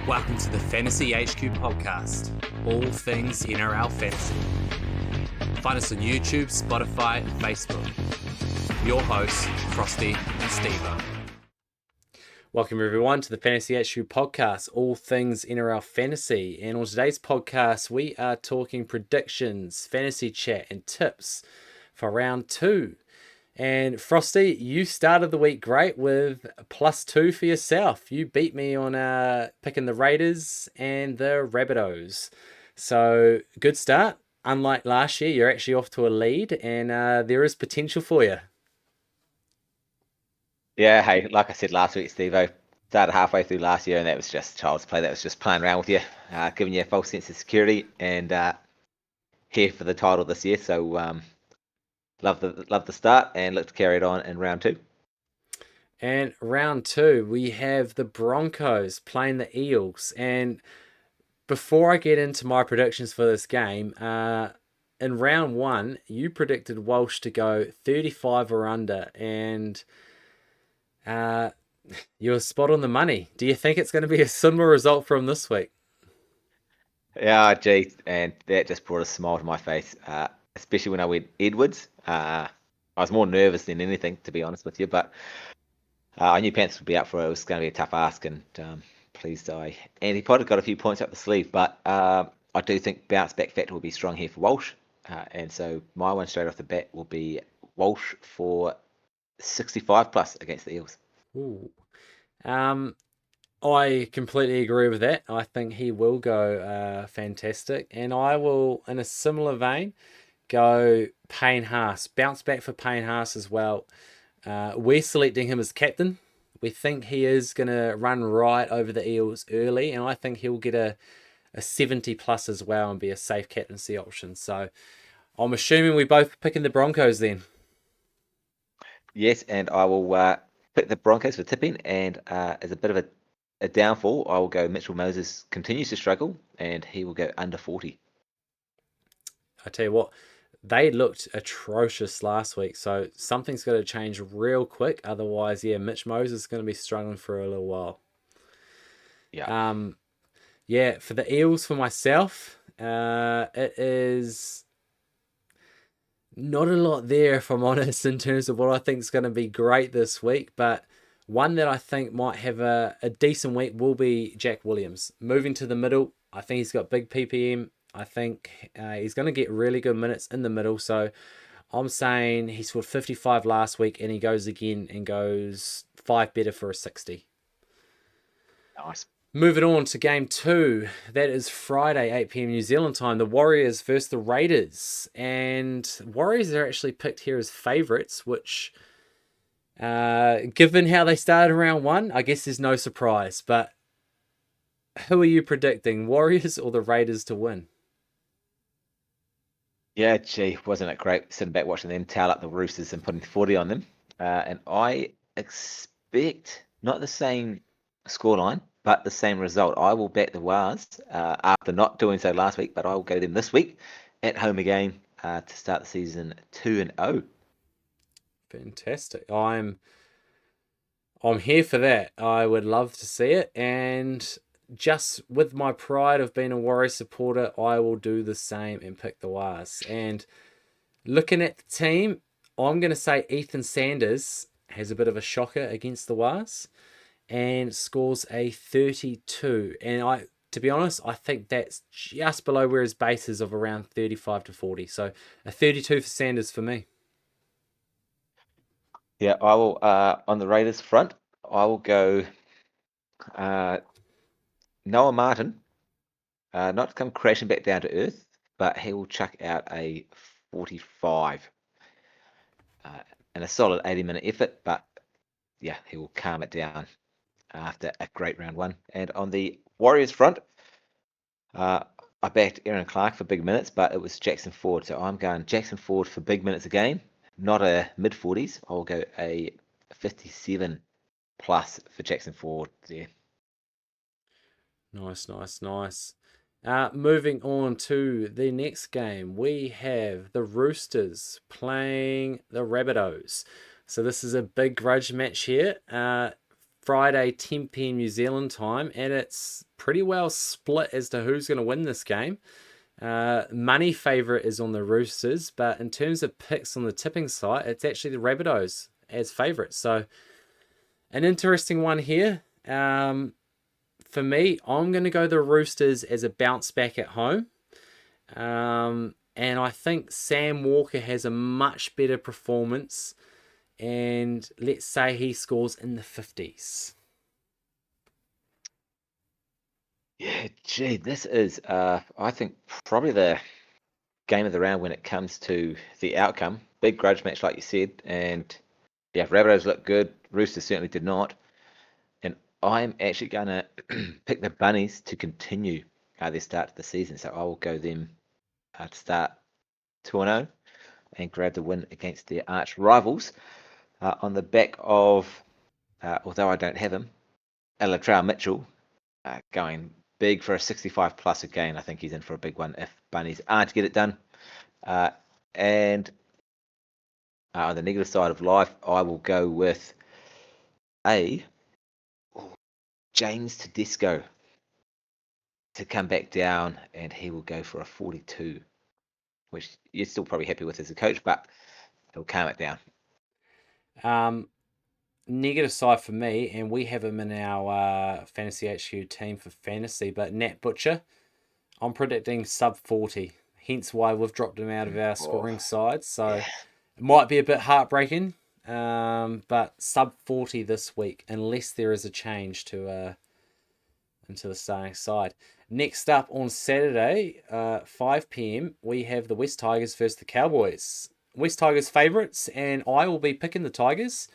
Welcome to the Fantasy HQ podcast, all things NRL fantasy. Find us on YouTube, Spotify, and Facebook. Your hosts, Frosty and Stevo. Welcome everyone to the Fantasy HQ podcast, all things NRL fantasy. And on today's podcast, we are talking predictions, fantasy chat, and tips for round 2. And Frosty, you started the week great with +2 for yourself. You beat me on picking the Raiders and the Rabbitohs. So good start. Unlike last year, you're actually off to a lead and there is potential for you. Yeah, hey, like I said last week, Stevo, started halfway through last year and that was just child's play. That was just playing around with you, giving you a false sense of security, and here for the title this year. So love the start and look to carry it on in round 2. And round 2, we have the Broncos playing the Eels. And before I get into my predictions for this game, in round 1, you predicted Walsh to go 35 or under, and you're spot on the money. Do you think it's going to be a similar result from this week? Yeah, gee, and that just brought a smile to my face, especially when I went Edwards. I was more nervous than anything, to be honest with you, but I knew Panthers would be up for it. It was going to be a tough ask, and pleased Andy Potter got a few points up the sleeve, but I do think bounce back factor will be strong here for Walsh, and so my one straight off the bat will be Walsh for 65 plus against the Eels. Ooh. I completely agree with that. I think he will go fantastic, and I will, in a similar vein, go Payne Haas. Bounce back for Payne Haas as well. We're selecting him as captain. We think he is going to run right over the Eels early, and I think he'll get a 70 plus as well and be a safe captaincy option. So I'm assuming we both picking the Broncos then. Yes, and I will pick the Broncos for tipping, and as a bit of a downfall, I will go Mitchell Moses continues to struggle, and he will go under 40. I tell you what, they looked atrocious last week, so something's got to change real quick. Otherwise, yeah, Mitch Moses is going to be struggling for a little while. Yeah. Yeah, for the Eels, for myself, it is not a lot there, if I'm honest, in terms of what I think is going to be great this week. But one that I think might have a decent week will be Jack Williams. Moving to the middle, I think he's got big PPM. I think he's going to get really good minutes in the middle. So I'm saying he scored 55 last week and he goes again and goes 5 better for a 60. Nice. Moving on to game 2, that is Friday, 8 p.m. New Zealand time. The Warriors versus the Raiders. And Warriors are actually picked here as favourites, which, given how they started round 1, I guess there's no surprise. But who are you predicting, Warriors or the Raiders to win? Yeah, gee, wasn't it great sitting back watching them towel up the Roosters and putting 40 on them? And I expect not the same scoreline, but the same result. I will bet the Wars after not doing so last week, but I will go them this week at home again to start the season 2-0. Fantastic. I'm here for that. I would love to see it, and just with my pride of being a Warriors supporter, I will do the same and pick the Wars. And looking at the team, I'm going to say Ethan Sanders has a bit of a shocker against the Wars and scores a 32. And to be honest, I think that's just below where his base is of around 35 to 40. So a 32 for Sanders for me. Yeah, I will, on the Raiders front, I will go Noah Martin, not to come crashing back down to earth, but he will chuck out a 45 and a solid 80-minute effort, but yeah, he will calm it down after a great round 1. And on the Warriors front, I backed Aaron Clark for big minutes, but it was Jackson Ford. So I'm going Jackson Ford for big minutes again, not a mid-40s. I'll go a 57 plus for Jackson Ford there. Nice. Moving on to the next game, we have the Roosters playing the Rabbitohs. So this is a big grudge match here. Friday, 10 p.m. New Zealand time, and it's pretty well split as to who's going to win this game. Money favourite is on the Roosters, but in terms of picks on the tipping site, it's actually the Rabbitohs as favourites. So, an interesting one here. For me, I'm going to go the Roosters as a bounce back at home. And I think Sam Walker has a much better performance. And let's say he scores in the 50s. Yeah, gee, this is, I think, probably the game of the round when it comes to the outcome. Big grudge match, like you said. And yeah, Rabbitohs look good. Roosters certainly did not. And I'm actually going to pick the Bunnies to continue their start to the season. So I will go them to start 2-0 and grab the win against their arch rivals on the back of, although I don't have him, Latrell Mitchell going big for a 65 plus again. I think he's in for a big one if Bunnies aren't to get it done. And on the negative side of life, I will go with James Tedesco to come back down, and he will go for a 42, which you're still probably happy with as a coach, but he'll calm it down. Negative side for me, and we have him in our Fantasy HQ team for fantasy, but Nat Butcher, I'm predicting sub 40, hence why we've dropped him out of our scoring side. So it might be a bit heartbreaking, but sub 40 this week, unless there is a change to into the starting side. Next up on Saturday, 5 p.m, we have the West Tigers versus the Cowboys. West Tigers favourites, and I will be picking the Tigers.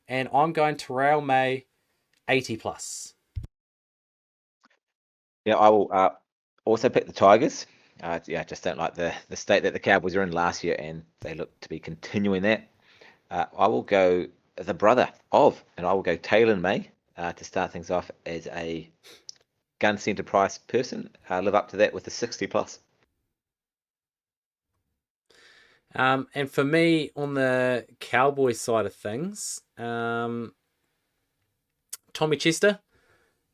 And I'm going Terrell May 80 plus. Yeah, I will also pick the Tigers. I just don't like the state that the Cowboys were in last year, and they look to be continuing that. I will go the brother of, and I will go Taylor May to start things off as a gun centre price person. Live up to that with a 60 plus. And for me, on the Cowboys side of things, Tommy Chester,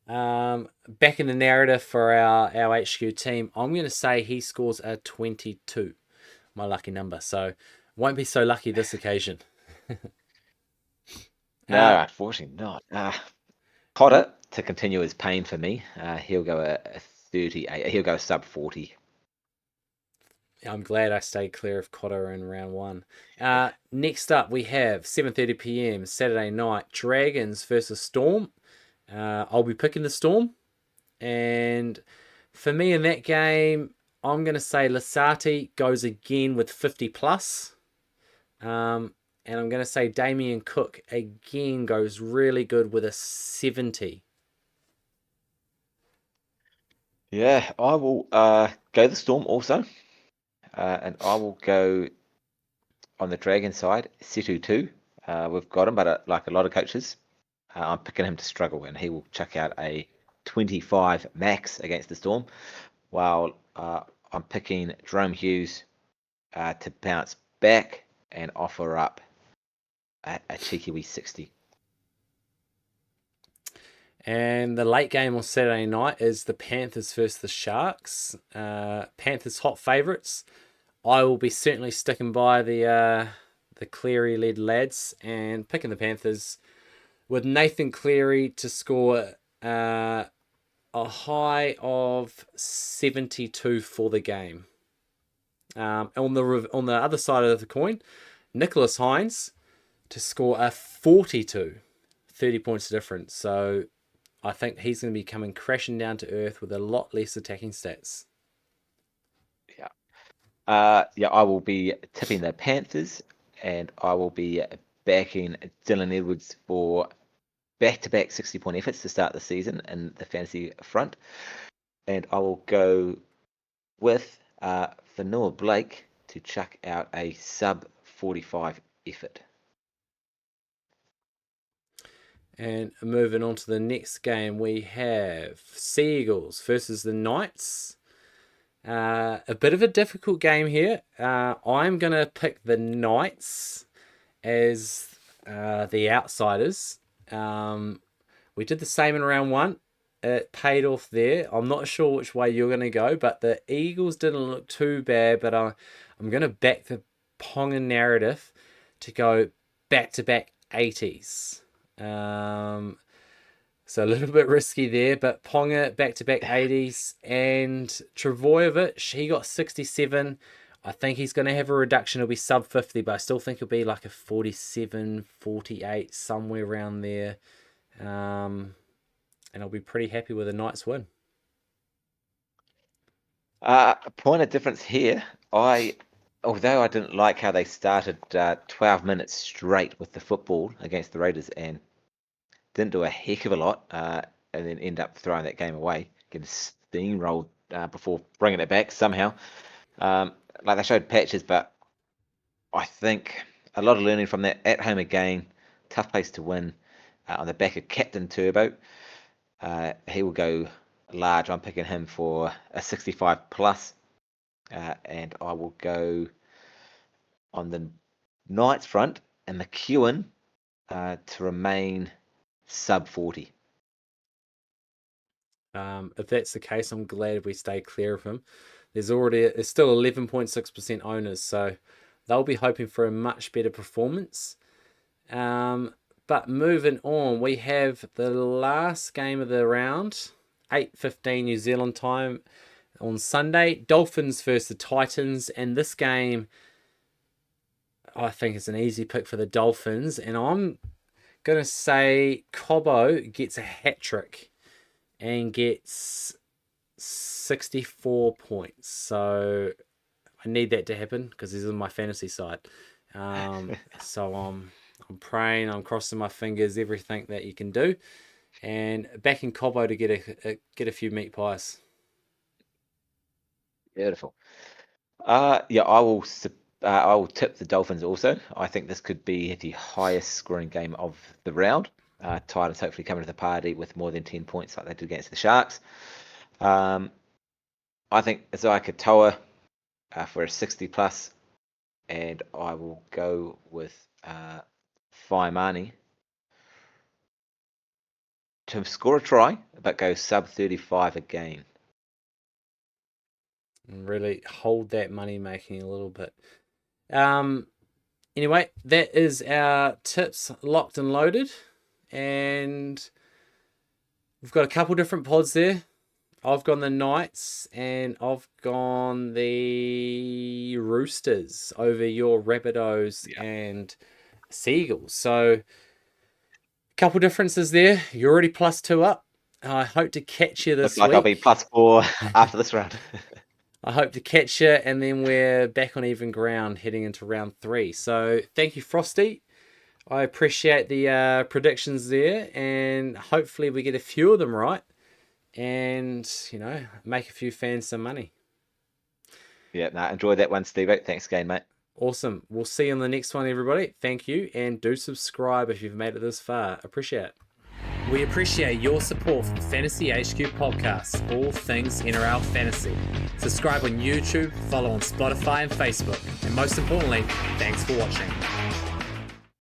back in the narrative for our HQ team, I'm going to say he scores a 22, my lucky number. So won't be so lucky this occasion. No, unfortunately not. Cotter, to continue his pain for me, he'll go a 38. He'll go sub 40. I'm glad I stayed clear of Cotter in round one. Next up, we have 7:30 p.m. Saturday night, Dragons versus Storm. I'll be picking the Storm. And for me in that game, I'm going to say Lasati goes again with 50 plus. And I'm going to say Damien Cook again goes really good with a 70. Yeah, I will go the Storm also. And I will go on the Dragon side, Situ 2. We've got him, but like a lot of coaches, I'm picking him to struggle, and he will chuck out a 25 max against the Storm, while I'm picking Jerome Hughes to bounce back and offer up a cheeky wee 60. And the late game on Saturday night is the Panthers versus the Sharks. Panthers hot favourites. I will be certainly sticking by the Cleary-led lads and picking the Panthers with Nathan Cleary to score a high of 72 for the game. On the other side of the coin, Nicholas Hines to score a 42, 30 points difference. So I think he's going to be coming crashing down to earth with a lot less attacking stats. Yeah, I will be tipping the Panthers, and I will be backing Dylan Edwards for back-to-back 60-point efforts to start the season in the fantasy front. And I will go with Vanilla Blake to chuck out a sub 45 effort. And moving on to the next game, we have Seagulls versus the Knights. A bit of a difficult game here. I'm going to pick the Knights as the outsiders. We did the same in round 1. It paid off there. I'm not sure which way you're going to go, but the Eagles didn't look too bad. But I'm going to back the Ponga narrative to go back-to-back 80s. So a little bit risky there, but Ponga back-to-back 80s, and Travojevic, he got 67. I think he's going to have a reduction. It'll be sub 50, but I still think it'll be like a 47, 48, somewhere around there. And I'll be pretty happy with a Knights win. A point of difference here. Although I didn't like how they started 12 minutes straight with the football against the Raiders and didn't do a heck of a lot, and then end up throwing that game away, getting steamrolled before bringing it back somehow. Like they showed patches, but I think a lot of learning from that. At home again, tough place to win. On the back of Captain Turbo, he will go large. I'm picking him for a 65 plus, and I will go on the Knights front and McEwen to remain sub 40. If that's the case, I'm glad we stay clear of him. There's still 11.6% owners, so they'll be hoping for a much better performance. But moving on, we have the last game of the round, 8:15 New Zealand time on Sunday. Dolphins versus the Titans, and this game, I think it's an easy pick for the Dolphins, and I'm going to say Cobbo gets a hat-trick and gets 64 points. So I need that to happen because he's on my fantasy side. So I'm praying, I'm crossing my fingers, everything that you can do, and backing Cobbo to get a few meat pies. Beautiful. Yeah, I will tip the Dolphins also. I think this could be the highest scoring game of the round. Titans hopefully coming to the party with more than 10 points like they did against the Sharks. I think Isaiah Katoa for a 60 plus, and I will go with Faimani to score a try, but go sub 35 again. And really hold that money making a little bit. Anyway, that is our tips locked and loaded, and we've got a couple different pods there. I've gone the Knights and I've gone the Roosters over your Rabbitohs and Seagulls. So a couple differences there. You're already +2 up. I hope to catch you this week. I'll be +4 after this round. I hope to catch you, and then we're back on even ground heading into round 3. So thank you, Frosty. I appreciate the predictions there, and hopefully we get a few of them right and, make a few fans some money. Yeah, enjoy that one, Steve. Thanks again, mate. Awesome. We'll see you on the next one, everybody. Thank you, and do subscribe if you've made it this far. Appreciate it. We appreciate your support for the Fantasy HQ podcast, all things NRL fantasy. Subscribe on YouTube, follow on Spotify and Facebook, and most importantly, thanks for watching.